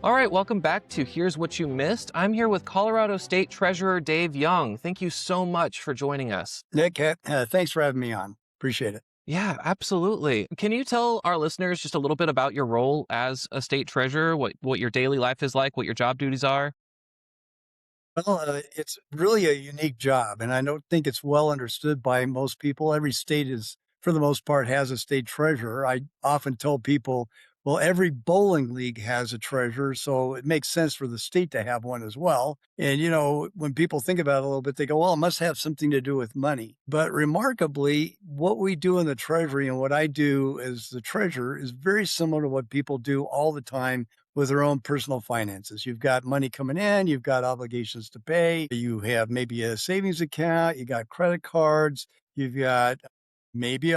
All right, welcome back to Here's What You Missed. I'm here with Colorado State Treasurer Dave Young. Thank you so much for joining us. Nick, thanks for having me on. Appreciate it. Yeah, absolutely. Can you tell our listeners just a little bit about your role as a state treasurer, what your daily life is like, what your job duties are? Well, it's really a unique job, and I don't think it's well understood by most people. Every state is, for the most part, has a state treasurer. I often tell people, well, every bowling league has a treasurer, so it makes sense for the state to have one as well. And, when people think about it a little bit, they go, well, it must have something to do with money. But remarkably, what we do in the treasury and what I do as the treasurer is very similar to what people do all the time with their own personal finances. You've got money coming in, you've got obligations to pay, you have maybe a savings account, you got credit cards, you've got maybe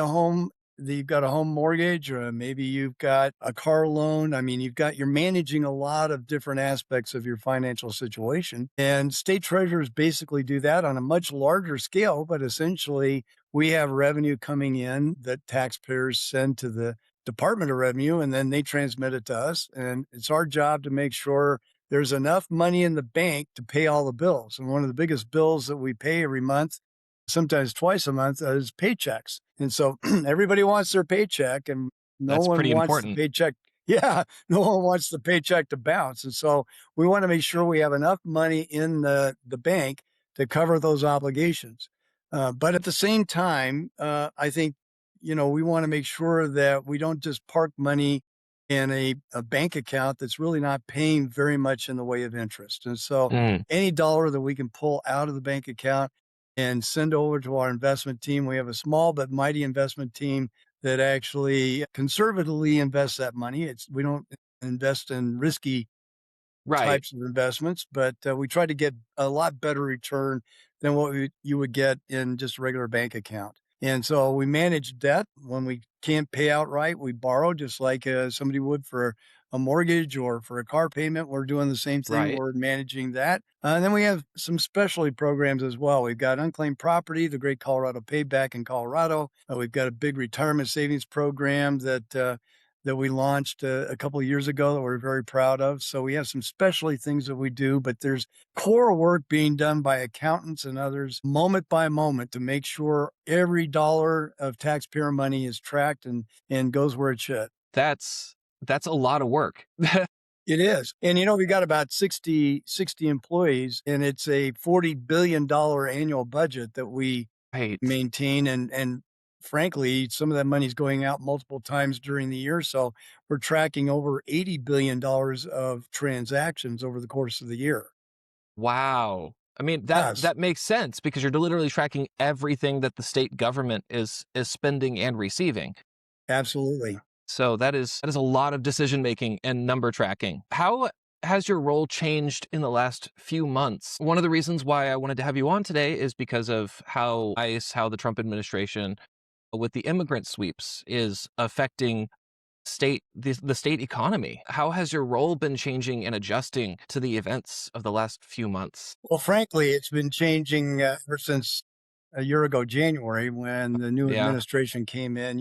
you've got a home mortgage, or maybe you've got a car loan. I mean, you're managing a lot of different aspects of your financial situation. And state treasurers basically do that on a much larger scale, but essentially we have revenue coming in that taxpayers send to the Department of Revenue, and then they transmit it to us. And it's our job to make sure there's enough money in the bank to pay all the bills. And one of the biggest bills that we pay every month, sometimes twice a month, is paychecks. And so everybody wants their paycheck, and no That's one pretty wants the important. paycheck. Yeah, no one wants the paycheck to bounce. And so we want to make sure we have enough money in the bank to cover those obligations. But at the same time, I think we want to make sure that we don't just park money in a bank account that's really not paying very much in the way of interest. And so Mm, any dollar that we can pull out of the bank account and send over to our investment team, we have a small but mighty investment team that actually conservatively invests that money. We don't invest in risky right. types of investments, but we try to get a lot better return than what you would get in just a regular bank account. And so we manage debt. When we can't pay outright, we borrow just like somebody would for a mortgage or for a car payment. We're doing the same thing. Right. We're managing that. And then we have some specialty programs as well. We've got unclaimed property, the Great Colorado Payback in Colorado. We've got a big retirement savings program that we launched a couple of years ago that we're very proud of. So we have some specialty things that we do, but there's core work being done by accountants and others moment by moment to make sure every dollar of taxpayer money is tracked and goes where it should. That's a lot of work. It is. And we got about sixty employees, and it's a $40 billion annual budget that we Right. maintain, and frankly, some of that money is going out multiple times during the year, so we're tracking over $80 billion of transactions over the course of the year. Wow. I mean, that Yes, that makes sense because you're literally tracking everything that the state government is spending and receiving. absolutely. So that is a lot of decision making and number tracking. How has your role changed in the last few months? One of the reasons why I wanted to have you on today is because of how how the Trump administration with the immigrant sweeps is affecting the state economy. How has your role been changing and adjusting to the events of the last few months? Well, frankly, it's been changing ever since a year ago, January, when the new Yeah. administration came in.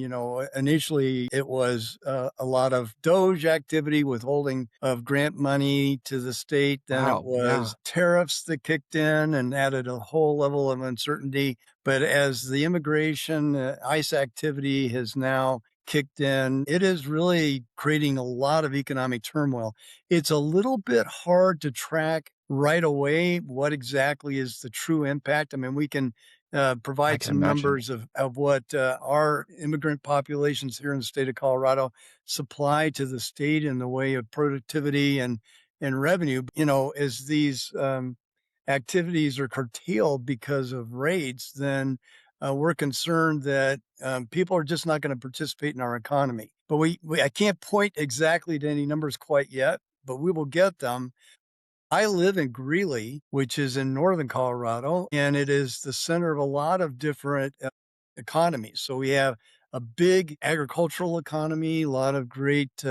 Initially it was a lot of Doge activity, withholding of grant money to the state. Then it Wow. Yeah. was tariffs that kicked in and added a whole level of uncertainty. But as the immigration, ICE activity has now kicked in, it is really creating a lot of economic turmoil. It's a little bit hard to track right away what exactly is the true impact. I mean, we can I provide can some imagine. numbers of what our immigrant populations here in the state of Colorado supply to the state in the way of productivity and revenue. As these activities are curtailed because of raids, then we're concerned that people are just not going to participate in our economy. But I can't point exactly to any numbers quite yet, but we will get them. I live in Greeley, which is in northern Colorado, and it is the center of a lot of different economies. So we have a big agricultural economy, a lot of great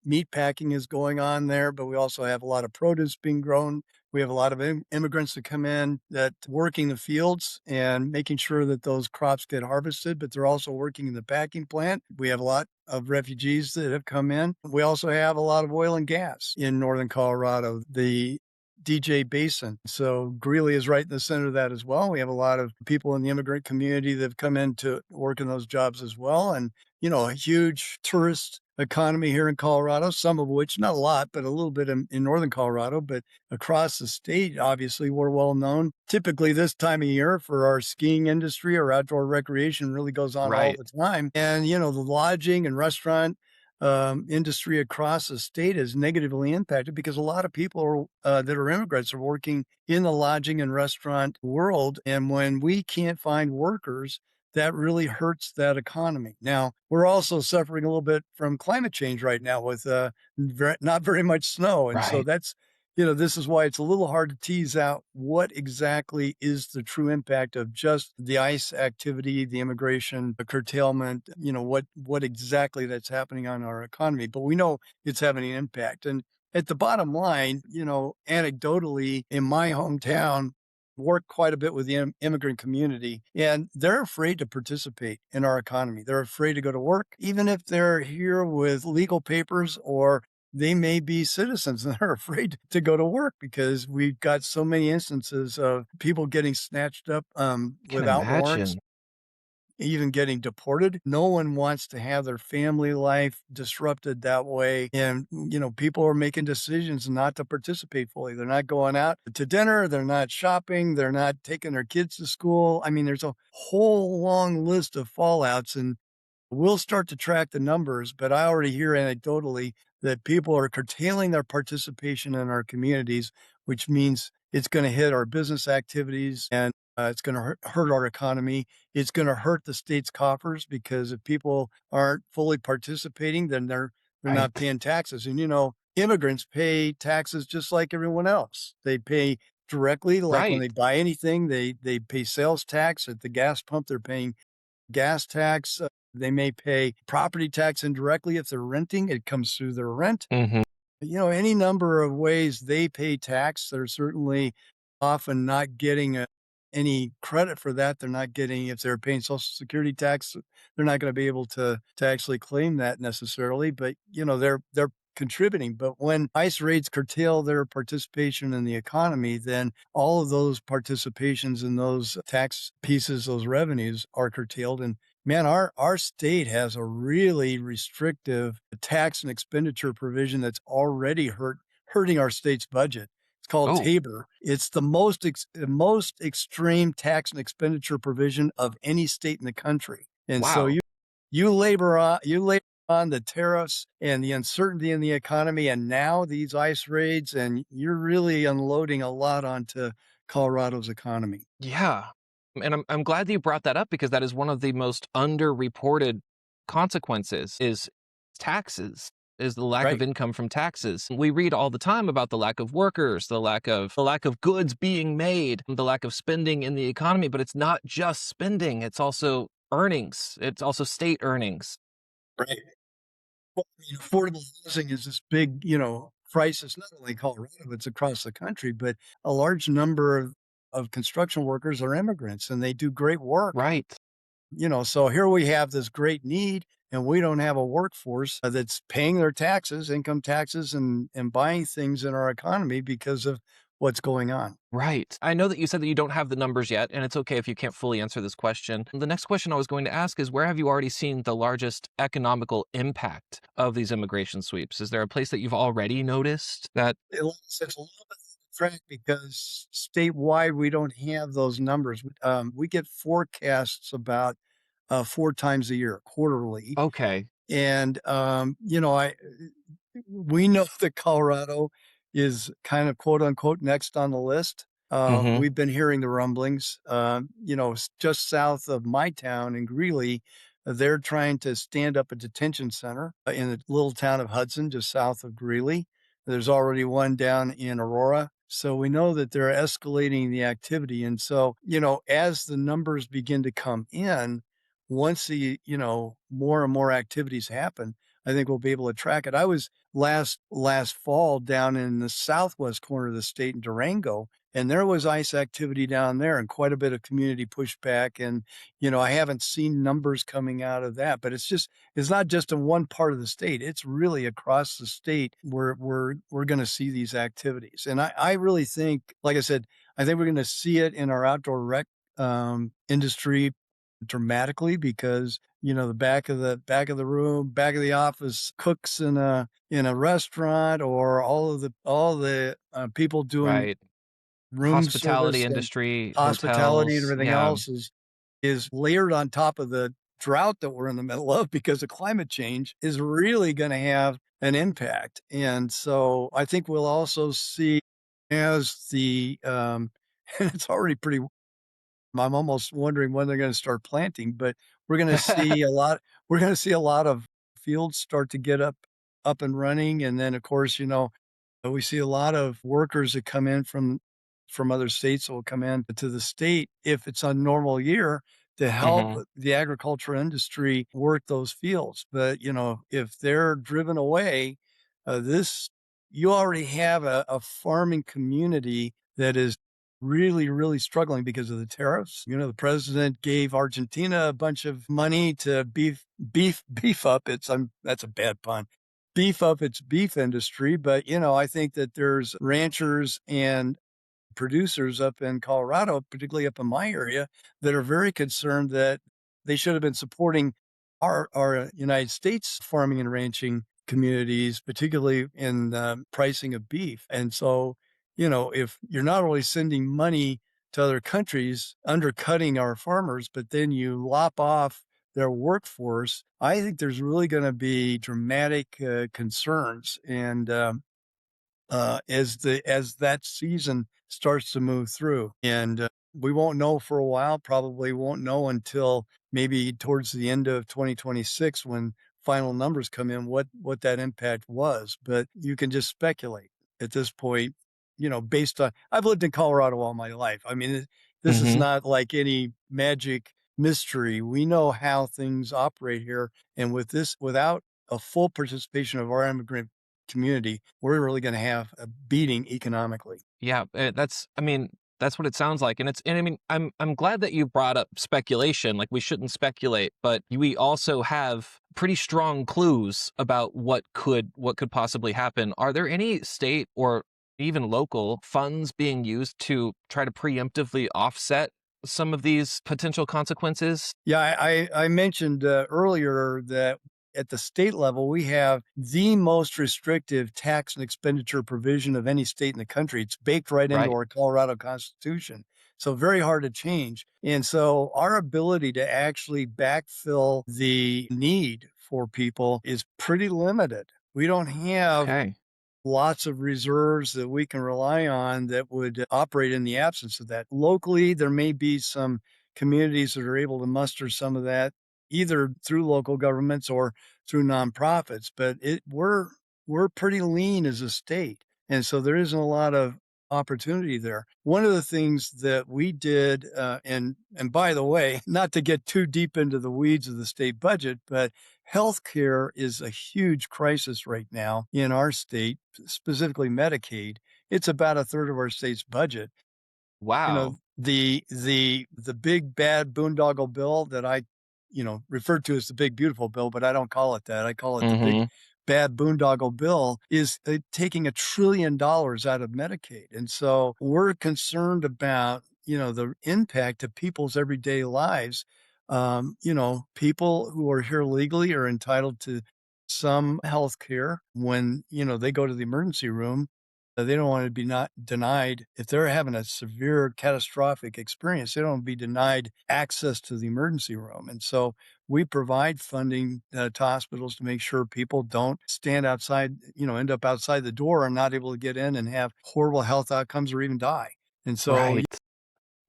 meat packing is going on there, but we also have a lot of produce being grown We have a lot of immigrants that come in that working the fields and making sure that those crops get harvested, but they're also working in the packing plant. We have a lot of refugees that have come in. We also have a lot of oil and gas in northern Colorado, the DJ Basin. So Greeley is right in the center of that as well. We have a lot of people in the immigrant community that have come in to work in those jobs as well. And, a huge tourist economy here in Colorado, some of which, not a lot, but a little bit in northern Colorado, but across the state, obviously, we're well known. Typically, this time of year for our skiing industry or outdoor recreation really goes on all Right. the time. And, the lodging and restaurant industry across the state is negatively impacted because a lot of people that are immigrants are working in the lodging and restaurant world. And when we can't find workers, that really hurts that economy. Now, we're also suffering a little bit from climate change right now with not very much snow. And so Right. this is why it's a little hard to tease out what exactly is the true impact of just the ICE activity, the immigration, the curtailment, what exactly that's happening on our economy. But we know it's having an impact. And at the bottom line, anecdotally, in my hometown, work quite a bit with the immigrant community, and they're afraid to participate in our economy. They're afraid to go to work, even if they're here with legal papers or they may be citizens and they're afraid to go to work because we've got so many instances of people getting snatched up Can without warrants, imagine. even getting deported. No one wants to have their family life disrupted that way. And, people are making decisions not to participate fully. They're not going out to dinner. They're not shopping. They're not taking their kids to school. I mean, there's a whole long list of fallouts. And we'll start to track the numbers, but I already hear anecdotally that people are curtailing their participation in our communities, which means it's going to hit our business activities and it's going to hurt our economy. It's going to hurt the state's coffers because if people aren't fully participating, then they're not Right. paying taxes. And immigrants pay taxes just like everyone else. They pay directly, like when Right. they buy anything, they pay sales tax at the gas pump. They're paying gas tax. They may pay property tax indirectly if they're renting. It comes through their rent. Mhm. Any number of ways they pay tax. They're certainly often not getting any credit for that. They're not getting, if they're paying Social Security tax, they're not going to be able to actually claim that necessarily. But they're contributing. But when ICE raids curtail their participation in the economy, then all of those participations in those tax pieces, those revenues are curtailed. And man, our state has a really restrictive tax and expenditure provision that's already hurting our state's budget. It's called Oh, TABOR. It's the most extreme tax and expenditure provision of any state in the country. And so wow. you labor on the tariffs and the uncertainty in the economy, and now these ICE raids, and you're really unloading a lot onto Colorado's economy. Yeah. And I'm glad that you brought that up because that is one of the most underreported consequences is taxes, is the lack of Right. income from taxes. We read all the time about the lack of workers, the lack of goods being made, the lack of spending in the economy, but it's not just spending, it's also earnings. It's also state earnings. Right. Well, affordable housing is this big, crisis, not only in Colorado, it's across the country, but a large number of construction workers are immigrants and they do great work. Right. So here we have this great need and we don't have a workforce that's paying their taxes, income taxes, and buying things in our economy because of what's going on. Right. I know that you said that you don't have the numbers yet, and it's okay if you can't fully answer this question. The next question I was going to ask is where have you already seen the largest economical impact of these immigration sweeps? Is there a place that you've already noticed that? It's a little bit track because statewide we don't have those numbers. We get forecasts about 4 times a year, quarterly, Okay. and, we know that Colorado is kind of quote unquote "next on the list." Hmm. We've been hearing the rumblings, just south of my town in Greeley, they're trying to stand up a detention center in the little town of Hudson, just south of Greeley. There's already one down in Aurora. So we know that they're escalating the activity. And so, as the numbers begin to come in, once more and more activities happen, I think we'll be able to track it. I was last fall down in the southwest corner of the state in Durango, and there was ICE activity down there and quite a bit of community pushback. And, I haven't seen numbers coming out of that, but it's not just in one part of the state. It's really across the state where we're going to see these activities. And I really think, like I said, I think we're going to see it in our outdoor rec industry dramatically because the back of the room, back of the office cooks in a restaurant, or all the people doing Right. room Hospitality service and industry, hospitality and hotels. everything Yeah. else is layered on top of the drought that we're in the middle of because of climate change is really going to have an impact. And so I think we'll also see as and it's already pretty, I'm almost wondering when they're gonna start planting, but we're gonna see a lot we're gonna see a lot of fields start to get up and running, and then, of course, we see a lot of workers that come in from other states that will come in to the state if it's a normal year to help Mhm. the agriculture industry work those fields. But, if they're driven away, this you already have a farming community that is really, really struggling because of the tariffs. The president gave Argentina a bunch of money to beef up its that's a bad pun, beef up its beef industry. But, I think that there's ranchers and producers up in Colorado, particularly up in my area, that are very concerned that they should have been supporting our United States farming and ranching communities, particularly in the pricing of beef. And so, if you're not only sending money to other countries, undercutting our farmers, but then you lop off their workforce, I think there's really going to be dramatic concerns. And as that season starts to move through. And we won't know for a while, probably won't know until maybe towards the end of 2026 when final numbers come in what that impact was. But you can just speculate at this point, based on I've lived in Colorado all my life. I mean, this is Mhm. not like any magic mystery. We know how things operate here. And without a full participation of our immigrant community, we're really gonna have a beating economically. Yeah, I mean, that's what it sounds like, and I mean, I'm glad that you brought up speculation. Like, we shouldn't speculate, but we also have pretty strong clues about what could possibly happen. Are there any state or even local funds being used to try to preemptively offset some of these potential consequences? Yeah, I mentioned, earlier that at the state level, we have the most restrictive tax and expenditure provision of any state in the country. It's baked right into Right. our Colorado Constitution, so very hard to change. And so our ability to actually backfill the need for people is pretty limited. We don't have Okay. lots of reserves that we can rely on that would operate in the absence of that. Locally, there may be some communities that are able to muster some of that either through local governments or through nonprofits, but we're pretty lean as a state. And so there isn't a lot of opportunity there. One of the things that we did, and by the way, not to get too deep into the weeds of the state budget, but healthcare is a huge crisis right now in our state, specifically Medicaid. It's about a third of our state's budget. Wow. The big bad boondoggle bill that I, referred to as the big beautiful bill, but I don't call it that. I call it the big Mhm. bad boondoggle bill is taking $1 trillion out of Medicaid. And so we're concerned about, the impact to people's everyday lives. People who are here legally are entitled to some health care when, they go to the emergency room. They don't want to be not denied if they're having a severe catastrophic experience, they don't want to be denied access to the emergency room. And so we provide funding to hospitals to make sure people don't stand outside, end up outside the door and not able to get in and have horrible health outcomes or even die. And so Right.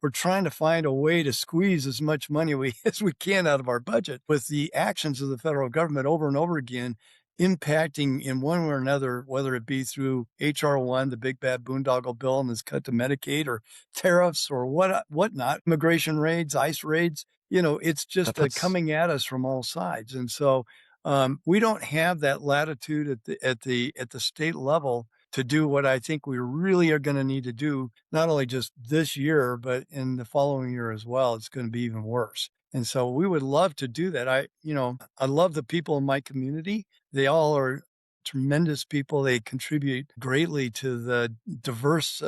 we're trying to find a way to squeeze as much money as we can out of our budget with the actions of the federal government over and over again impacting in one way or another, whether it be through HR1, the big bad boondoggle bill and this cut to Medicaid, or tariffs, or whatnot, immigration raids, ICE raids. It's just That puts coming at us from all sides. And so We don't have that latitude at the state level to do what I think we really are gonna need to do, not only just this year, but in the following year as well. It's gonna be even worse. And so we would love to do that. I love the people in my community. They all are tremendous people. They contribute greatly to the diverse,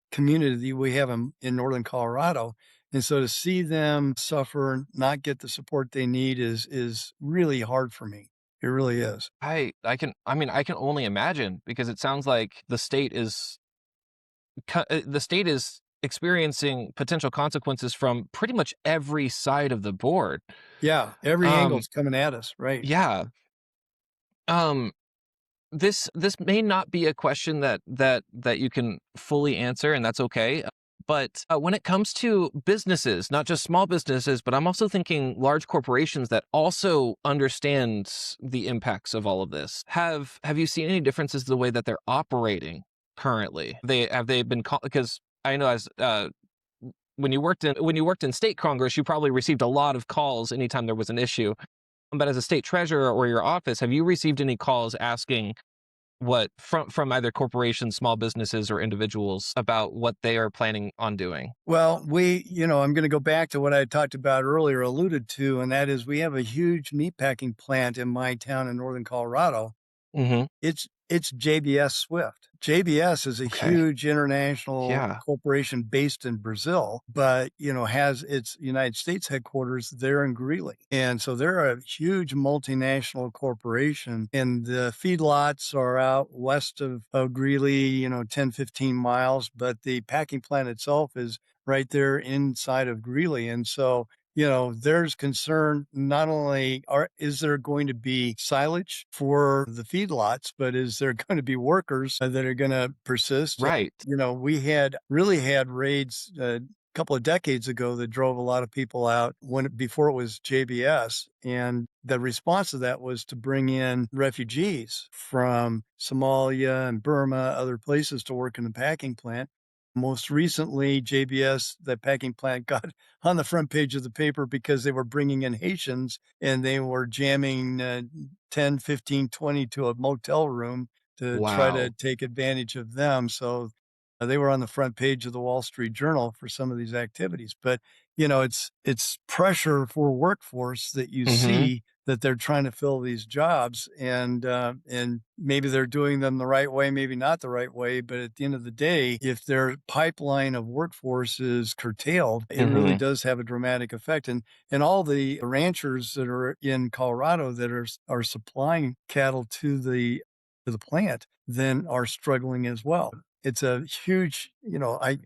community we have in Northern Colorado. And so to see them suffer and not get the support they need is really hard for me. It really is. I can only imagine because it sounds like the state is experiencing potential consequences from pretty much every side of the board. Yeah, every Um, angle's coming at us, right. yeah. Um, this may not be a question that you can fully answer, and that's okay. But when it comes to businesses, not just small businesses, but I'm also thinking large corporations that also understand the impacts of all of this. Have you seen any differences in the way that they're operating currently? They been because I know as when you worked in state Congress, you probably received a lot of calls anytime there was an issue. But as a state treasurer or your office, have you received any calls asking what from either corporations, small businesses, or individuals about what they are planning on doing? Well, I'm gonna go back to what I talked about earlier, alluded to, and that is we have a huge meatpacking plant in my town in Northern Colorado. Mhm. It's JBS Swift. JBS is a Okay. huge international Yeah. corporation based in Brazil, but, has its United States headquarters there in Greeley. And so they're a huge multinational corporation, and the feedlots are out west of Greeley, 10, 15 miles, but the packing plant itself is right there inside of Greeley. And so there's concern not only is there going to be silage for the feedlots, but is there going to be workers that are going to persist? Right. We had really had raids a couple of decades ago that drove a lot of people out before it was JBS, and the response to that was to bring in refugees from Somalia and Burma, other places to work in the packing plant. Most recently, JBS, the packing plant, got on the front page of the paper because they were bringing in Haitians and they were jamming 10, 15, 20 to a motel room to try to Wow. take advantage of them. So they were on the front page of the Wall Street Journal for some of these activities. But it's pressure for workforce that you Mhm. see that they're trying to fill these jobs, and maybe they're doing them the right way, maybe not the right way. But at the end of the day, if their pipeline of workforce is curtailed, it really Mhm. does have a dramatic effect. And all the ranchers that are in Colorado that are supplying cattle to the plant then are struggling as well. It's a huge,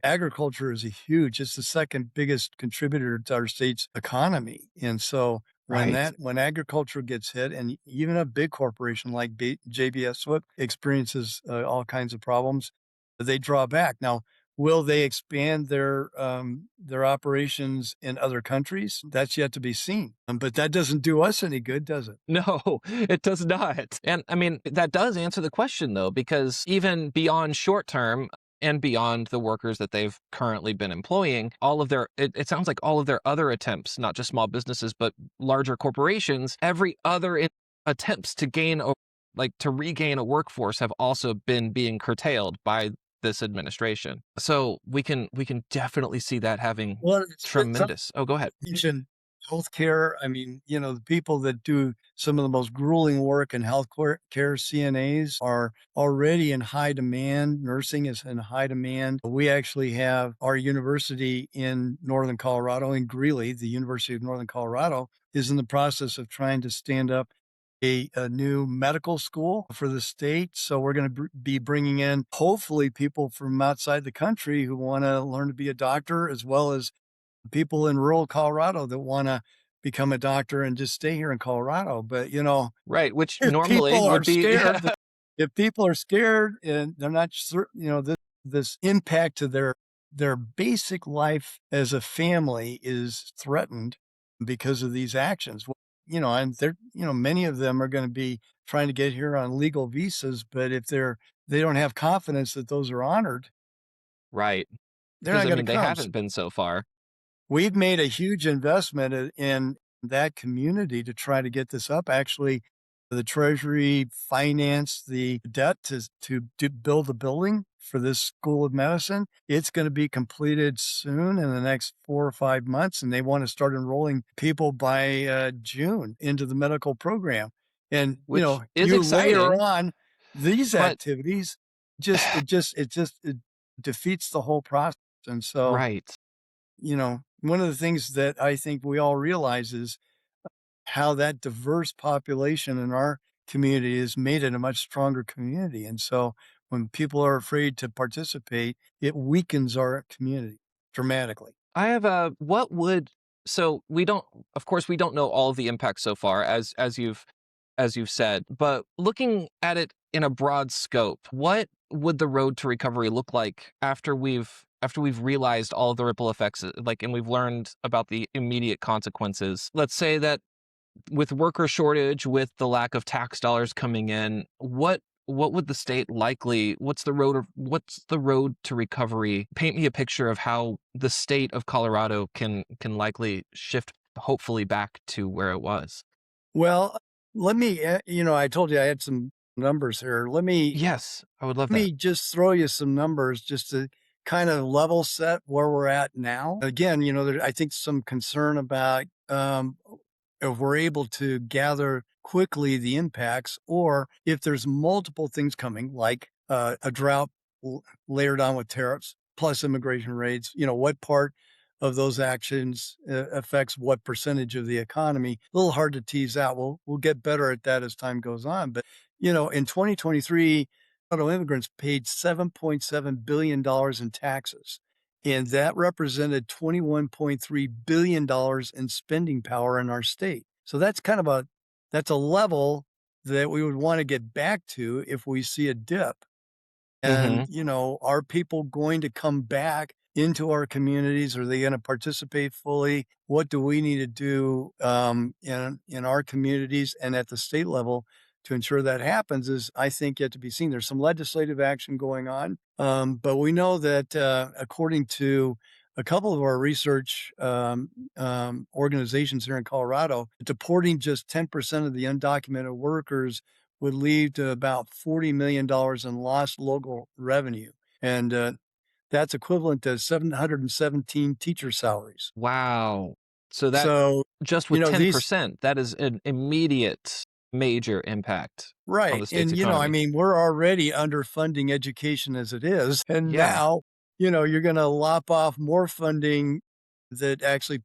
agriculture is a huge, it's the second biggest contributor to our state's economy. And so Right. when agriculture gets hit, and even a big corporation like JBS Swift experiences all kinds of problems, they draw back. Now, will they expand their operations in other countries? That's yet to be seen. But that doesn't do us any good, does it? No, it does not. And I mean, that does answer the question though, because even beyond short term and beyond the workers that they've currently been employing, it sounds like all of their other attempts, not just small businesses, but larger corporations, every other attempts to to regain a workforce have also been being curtailed by this administration. So we can definitely see that having Well, it's tremendous. Oh, go ahead. mentioned healthcare. I mean, the people that do some of the most grueling work in care, CNAs, are already in high demand. Nursing is in high demand. We actually have our university in Northern Colorado, in Greeley, the University of Northern Colorado, is in the process of trying to stand up a new medical school for the state. So we're going to be bringing in, hopefully, people from outside the country who want to learn to be a doctor, as well as people in rural Colorado that wanna become a doctor and just stay here in Colorado. But, Right, which if normally people are would be scared, if people are scared and they're not this impact to their basic life as a family is threatened because of these actions. Well, and many of them are gonna be trying to get here on legal visas, but if they don't have confidence that those are honored, right. they're Because, not I gonna mean, they come. haven't been so far. We've made a huge investment in that community to try to get this up. Actually, the Treasury financed the debt to build the building for this School of Medicine. It's going to be completed soon in the next 4 or 5 months, and they want to start enrolling people by June into the medical program. And which is you layer exciting, on these but activities, it defeats the whole process. And so, right. one of the things that I think we all realize is how that diverse population in our community has made it a much stronger community. And so when people are afraid to participate, it weakens our community dramatically. I have a what would so we don't of course we don't know all of the impacts so far as you've said, but looking at it in a broad scope, what would the road to recovery look like after we've realized all of the ripple effects like and we've learned about the immediate consequences. Let's say that with worker shortage, with the lack of tax dollars coming in, what would the state likely what's the road to recovery? Paint me a picture of how the state of Colorado can likely shift hopefully back to where it was. Well, let me, I told you I had some numbers here. Yes, I would love Let that. me just throw you some numbers just to kind of level set where we're at now. Again, I think some concern about if we're able to gather quickly the impacts, or if there's multiple things coming, like a drought layered on with tariffs plus immigration raids. What part of those actions affects what percentage of the economy? A little hard to tease out. We'll get better at that as time goes on. But in 2023, Colorado immigrants paid $7.7 billion dollars in taxes, and that represented $21.3 billion dollars in spending power in our state. So that's a level that we would want to get back to if we see a dip. And, Mhm. are people going to come back into our communities? Are they going to participate fully? What do we need to do in our communities and at the state level to ensure that happens is, I think, yet to be seen. There's some legislative action going on, but we know that according to a couple of our research organizations here in Colorado, deporting just 10% of the undocumented workers would lead to about $40 million dollars in lost local revenue. And that's equivalent to 717 teacher salaries. Wow. So that So, just you with know, these, 10%, that is an immediate major impact on right. the state's And, I economy. mean, we're already underfunding education as it is. And Yeah. now, you're going to lop off more funding that actually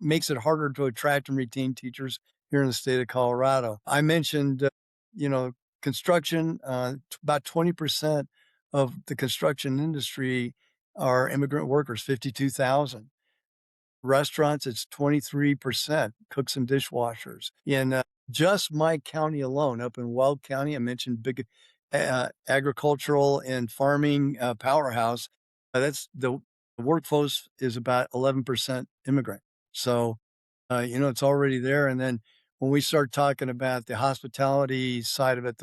makes it harder to attract and retain teachers here in the state of Colorado. I mentioned, you know, construction, about 20% of the construction industry are immigrant workers, 52,000. Restaurants, it's 23%, cooks and dishwashers. In just my county alone, up in Weld County, I mentioned big agricultural and farming powerhouse. That's the workforce is about 11% immigrant. So, it's already there. And then when we start talking about the hospitality side of it,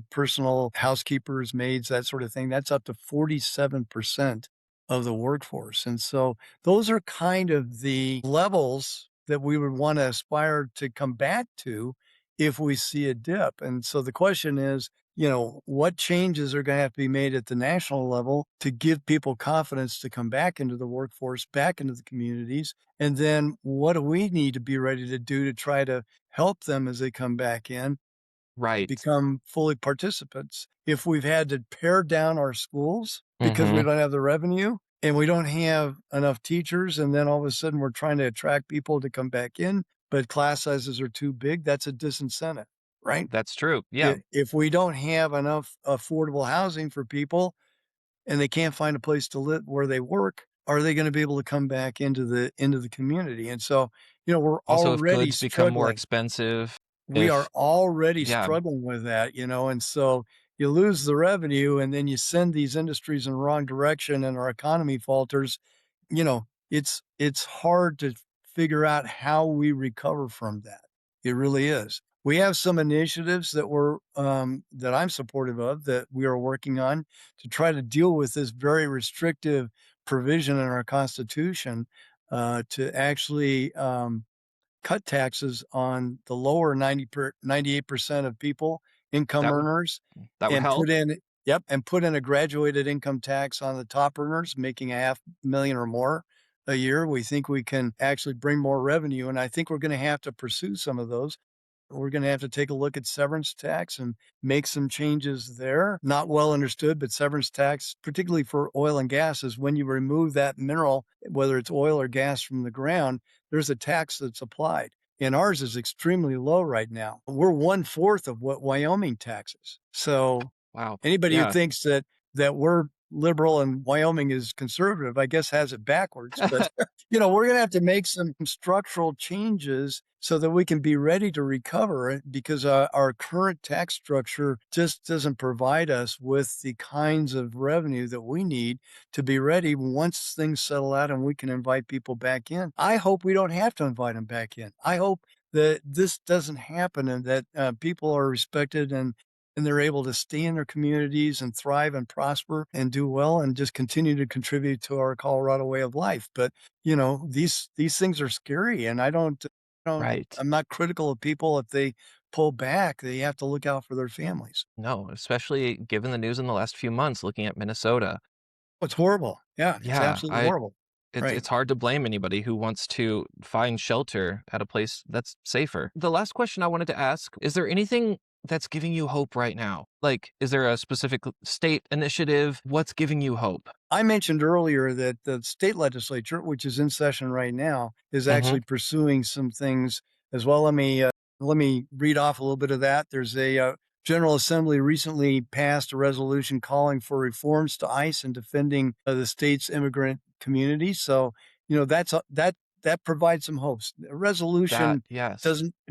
personal housekeepers, maids, that sort of thing, that's up to 47% of the workforce. And so those are kind of the levels that we would want to aspire to come back to if we see a dip. And so the question is, what changes are going to have to be made at the national level to give people confidence to come back into the workforce, back into the communities? And then what do we need to be ready to do to try to help them as they come back in, Right. become fully participants? If we've had to pare down our schools because we Mhm. don't have the revenue and we don't have enough teachers, and then all of a sudden we're trying to attract people to come back in, but class sizes are too big, that's a disincentive, right? That's true. Yeah. If we don't have enough affordable housing for people and they can't find a place to live where they work, are they gonna be able to come back into the community? And so, we're Also, if already goods become more struggling. expensive, We are if already yeah, struggling with that, and so you lose the revenue and then you send these industries in the wrong direction and our economy falters. It's hard to figure out how we recover from that. It really is. We have some initiatives that I'm supportive of that we are working on to try to deal with this very restrictive provision in our Constitution, to actually, cut taxes on the lower 98% of people, income That would earners, that would and help. put in a graduated income tax on the top earners making a half million or more a year. We think we can actually bring more revenue, and I think we're gonna have to pursue some of those. We're gonna have to take a look at severance tax and make some changes there. Not well understood, but severance tax, particularly for oil and gas, is when you remove that mineral, whether it's oil or gas from the ground, there's a tax that's applied. And ours is extremely low right now. We're one-fourth of what Wyoming taxes. So Wow. anybody who Yeah. thinks that we're liberal and Wyoming is conservative, I guess has it backwards. But, we're gonna have to make some structural changes so that we can be ready to recover it because, our current tax structure just doesn't provide us with the kinds of revenue that we need to be ready once things settle out and we can invite people back in. I hope we don't have to invite them back in. I hope that this doesn't happen and that, people are respected and they're able to stay in their communities and thrive and prosper and do well and just continue to contribute to our Colorado way of life. But, these things are scary and Right. I'm not critical of people if they pull back, they have to look out for their families. No, especially given the news in the last few months looking at Minnesota. It's horrible. Yeah, it's Yeah, absolutely I horrible. Right. it's hard to blame anybody who wants to find shelter at a place that's safer. The last question I wanted to ask, is there anything that's giving you hope right now? Like, is there a specific state initiative? What's giving you hope? I mentioned earlier that the state legislature, which is in session right now, is Mhm. actually pursuing some things as well. Let me read off a little bit of that. There's a General Assembly recently passed a resolution calling for reforms to ICE and defending the state's immigrant community. So, that provides some hopes. A That resolution yes.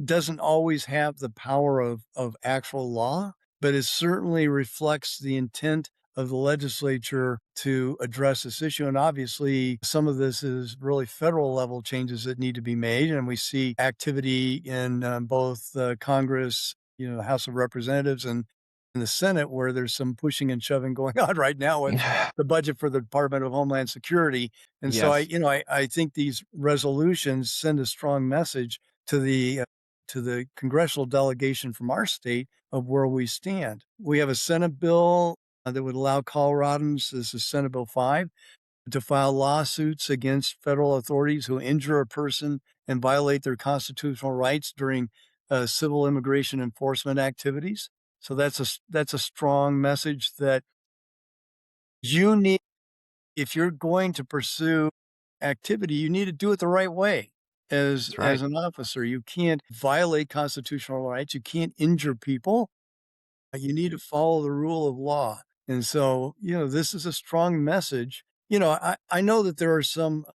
doesn't always have the power of actual law, but it certainly reflects the intent of the legislature to address this issue. And obviously, some of this is really federal level changes that need to be made. And we see activity in both Congress, the House of Representatives, and in the Senate, where there's some pushing and shoving going on right now with the budget for the Department of Homeland Security. And so Yes. I think these resolutions send a strong message to the congressional delegation from our state of where we stand. We have a Senate bill that would allow Coloradans, this is Senate Bill 5, to file lawsuits against federal authorities who injure a person and violate their constitutional rights during civil immigration enforcement activities. So that's a strong message that you need if you're going to pursue activity, you need to do it the right way That's as right. an officer. You can't violate constitutional rights. You can't injure people. You need to follow the rule of law. And so, this is a strong message. I know that there are some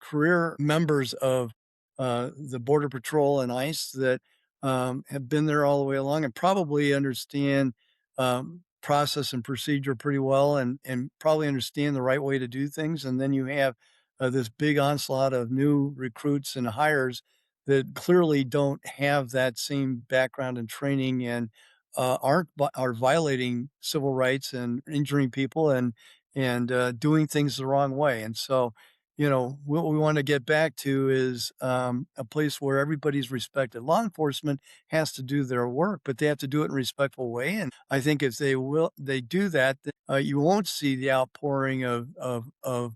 career members of the Border Patrol and ICE that have been there all the way along and probably understand process and procedure pretty well and probably understand the right way to do things. And then you have this big onslaught of new recruits and hires that clearly don't have that same background and training and are violating civil rights and injuring people and doing things the wrong way. And so, what we want to get back to is a place where everybody's respected. Law enforcement has to do their work, but they have to do it in a respectful way. And I think if they do that, then, you won't see the outpouring of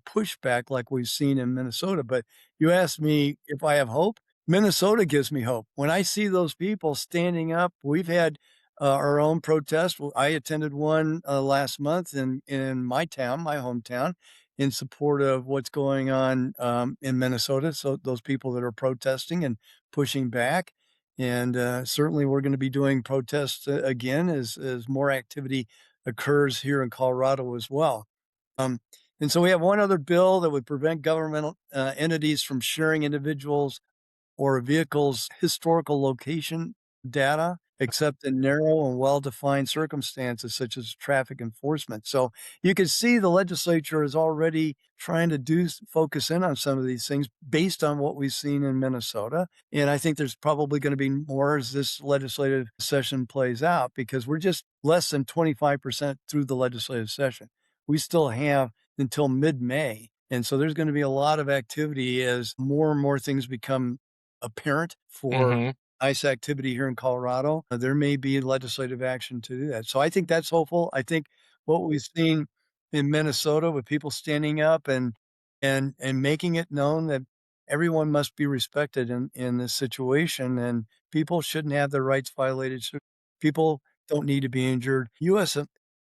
pushback like we've seen in Minnesota. But you asked me if I have hope. Minnesota gives me hope. When I see those people standing up, we've had our own protest. Well, I attended one last month in my town, my hometown, in support of what's going on in Minnesota. So those people that are protesting and pushing back, and certainly we're going to be doing protests again as more activity occurs here in Colorado as well. Um, and so we have one other bill that would prevent governmental entities from sharing individuals or a vehicle's historical location data, except in narrow and well-defined circumstances such as traffic enforcement. So you can see the legislature is already trying to focus in on some of these things based on what we've seen in Minnesota. And I think there's probably going to be more as this legislative session plays out because we're just less than 25% through the legislative session. We still have until mid-May. And so there's going to be a lot of activity as more and more things become apparent for Hmm. ICE activity here in Colorado, there may be legislative action to do that. So I think that's hopeful. I think what we've seen in Minnesota with people standing up and making it known that everyone must be respected in this situation, and people shouldn't have their rights violated. People don't need to be injured. U.S.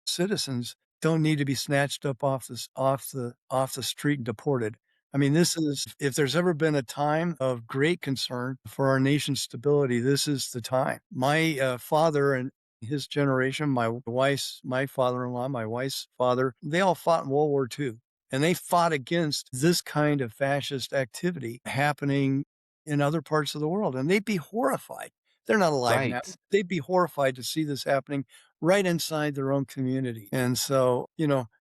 Citizens don't need to be snatched up off the street and deported. I mean, this is if there's ever been a time of great concern for our nation's stability, this is the time. My, father and his generation, my father-in-law, my wife's father, they all fought in World War II, and they fought against this kind of fascist activity happening in other parts of the world, and they'd be horrified. They're not alive now. Right. They'd be horrified to see this happening right inside their own community. And so,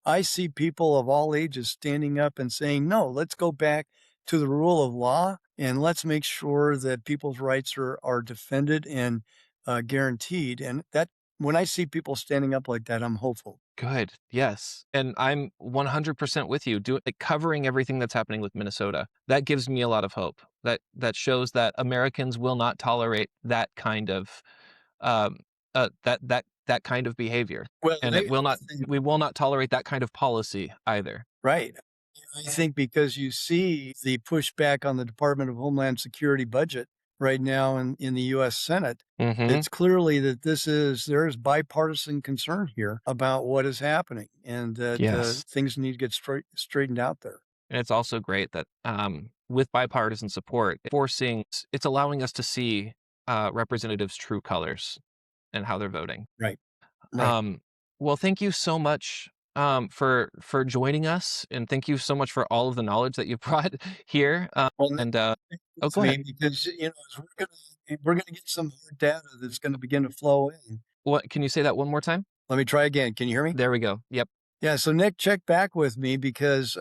I see people of all ages standing up and saying, no, let's go back to the rule of law and let's make sure that people's rights are defended and guaranteed. And that when I see people standing up like that, I'm hopeful. Good. Yes. And I'm 100% with you. Covering everything that's happening with Minnesota. That gives me a lot of hope. That shows that Americans will not tolerate that kind of um that kind of behavior. Well, And I think, we will not tolerate that kind of policy either. right. I think because you see the pushback on the Department of Homeland Security budget right now in the US Senate, Mhm. it's clearly that there is bipartisan concern here about what is happening and that Yes. things need to get straightened out there. And it's also great that with bipartisan support, it's allowing us to see representatives' true colors and how they're voting. Right. Right. Um, well, thank you so much for joining us, and thank you so much for all of the knowledge that you brought here. Well, And oh, with go me ahead. because as we're gonna get some hard data that's gonna begin to flow in. What can you say that one more time? Let me try again. Can you hear me? There we go. Yep. Yeah, so Nick, check back with me because,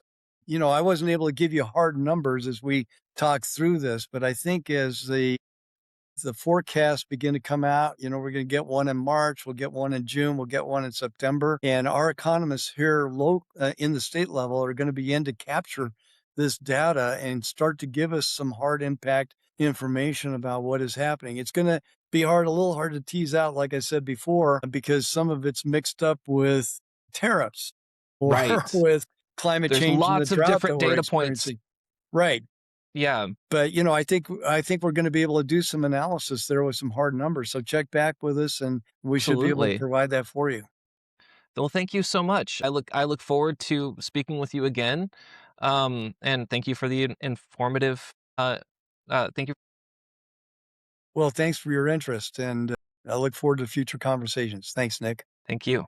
I wasn't able to give you hard numbers as we talked through this, but I think as the forecasts begin to come out, we're going to get one in March, we'll get one in June, we'll get one in September, and our economists here in the state level are going to begin to capture this data and start to give us some hard impact information about what is happening. It's going to be a little hard to tease out, like I said before, because some of it's mixed up with tariffs or Right. with climate There's change and the lots of drought that different we're data points. experiencing. Right. Yeah, But, I think we're gonna be able to do some analysis there with some hard numbers, so check back with us, and we should be able to absolutely. provide that for you. Well, thank you so much. I look forward to speaking with you again. And thank you for the informative. Thank you. Well, thanks for your interest, and I look forward to future conversations. Thanks, Nick. Thank you.